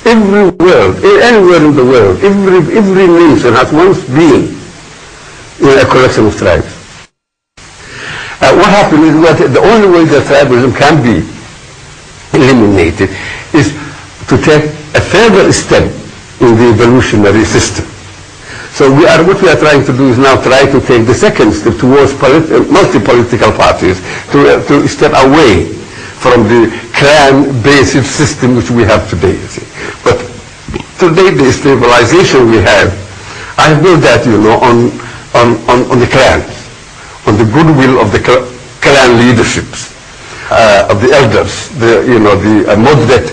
Anywhere in the world, every nation has once been a collection of tribes. What happened is that the only way that tribalism can be eliminated is to take a further step in the evolutionary system. So what we are trying to do is now try to take the second step towards multi-political parties to step away from the clan-based system which we have today. But today the stabilization we have, I built that, on the clans, on the goodwill of the clan leaderships, of the elders, the moderate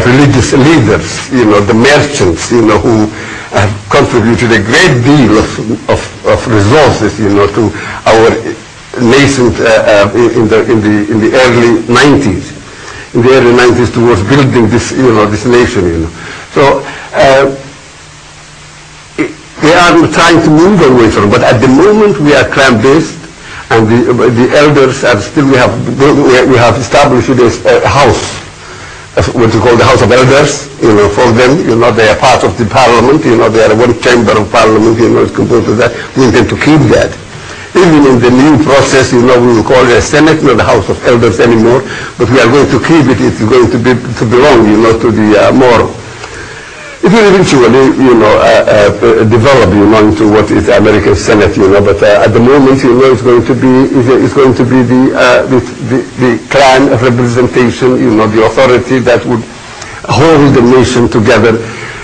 religious leaders, the merchants, who have contributed a great deal of resources, to our nascent in the early 90s. In the early 90s towards building this, this nation, So they are trying to move away from it, but at the moment we are clan-based, and the elders are still, we have established a house, what we call the House of Elders, for them, they are part of the parliament, they are one chamber of parliament, it's composed of that. We intend to keep that. Even in the new process, we will call it a Senate, not the House of Elders anymore, but we are going to keep it. It's going to belong, to the more. It will eventually, develop, into what is the American Senate, But at the moment, it's going to be the clan of representation, the authority that would hold the nation together.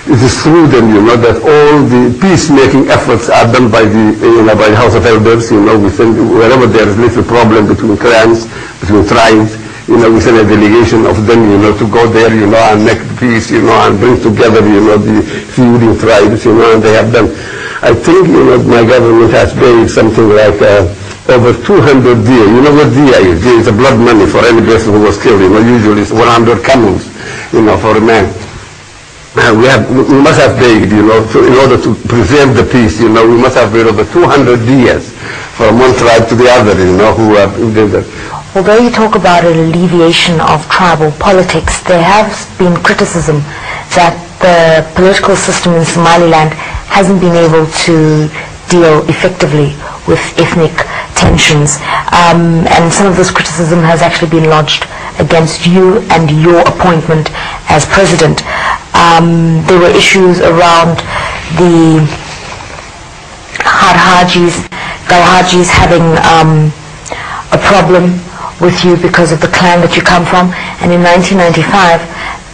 It is through them, that all the peacemaking efforts are done by the House of Elders. Wherever there is little problem between clans, between tribes, we send a delegation of them, to go there, and make peace, and bring together, the feuding tribes, and they have done. I think, my government has paid something like over 200 diya. You know what diya is? Diya is a blood money for any person who was killed. Usually it's 100 camels, for a man. We must have paid, in order to preserve the peace, we must have paid over 200 diyas from one tribe to the other, who did that. Although you talk about an alleviation of tribal politics, there has been criticism that the political system in Somaliland hasn't been able to deal effectively with ethnic tensions, and some of this criticism has actually been lodged against you and your appointment as president. There were issues around the Galhajis having a problem with you because of the clan that you come from, and in 1995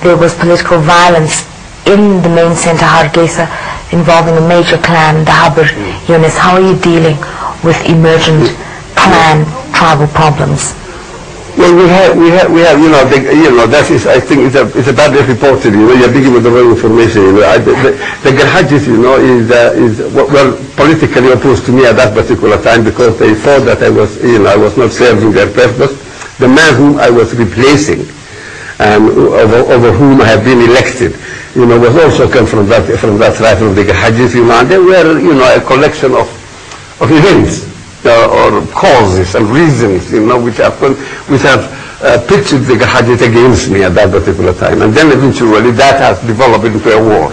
there was political violence in the main center, Hargeisa, involving a major clan, the Haber Yunus. How are you dealing with emergent clan tribal problems? Well, we have, that is, I think, it's a bad reported. You're digging with the wrong information. The Galhajis, is well politically opposed to me at that particular time because they thought that I was not serving their purpose. The man whom I was replacing, and over whom I have been elected, was also come from that tribe of the Galhajis, and they were, a collection of events. Or causes and reasons, which have pitched the Galhajis against me at that particular time. And then eventually that has developed into a war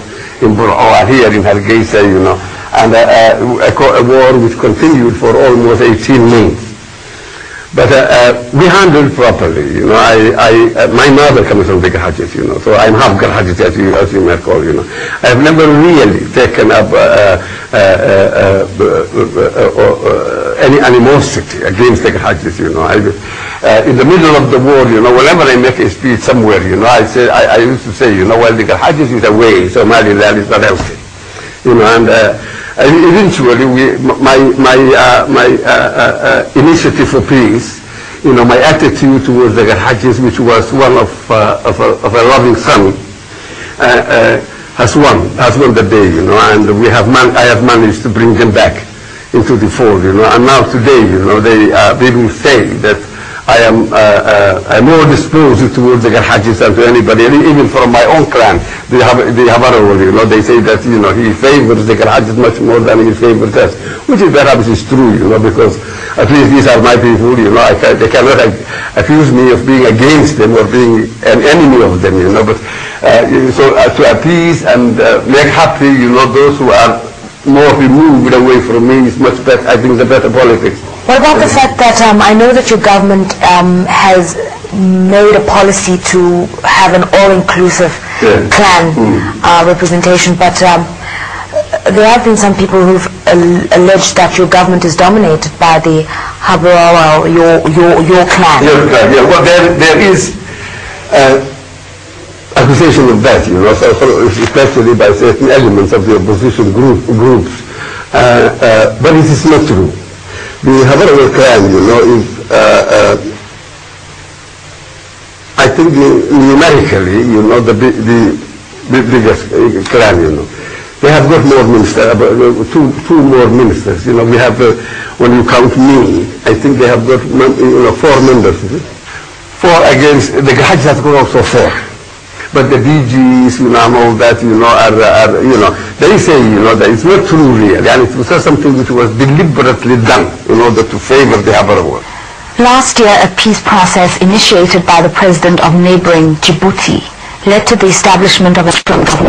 here in Hargeisa, and a war which continued for almost 18 months. But we handled properly, my mother comes from the Galhajis, so I'm half Galhajis, as you might call, I have never really taken up any animosity against the Galhajis, in the middle of the war, whenever I make a speech somewhere, I used to say, well, the Galhajis is away, Somaliland is not healthy, and eventually my initiative for peace, my attitude towards the Galhajis, which was one of a loving son, has won the day, and I have managed to bring them back into the fold, and now today, they will say that I am more disposed towards the Galhajis than to anybody, even from my own clan, the Habarol, they say that, he favors the Galhajis much more than he favors us, which is perhaps is true, because at least these are my people, they cannot accuse me of being against them or being an enemy of them, but to appease and make happy, those who are more removed away from me is much better. I think the better politics. What about the fact that I know that your government has made a policy to have an all-inclusive clan representation, but there have been some people who've alleged that your government is dominated by the Haburawa, your clan. Yeah. Well, there is accusation of that, especially by certain elements of the opposition groups. But it is not true. The Haburawa clan, is, I think numerically, the biggest clan, They have got more ministers, two more ministers. We have, when you count me, I think they have got 4 members. 4 against, the Hajj has got also 4. But the DGs, and all that, are, they say, that it's not true really. And it was something which was deliberately done in order to favor the Haburawa. Last year, a peace process initiated by the president of neighboring Djibouti led to the establishment of a strong government.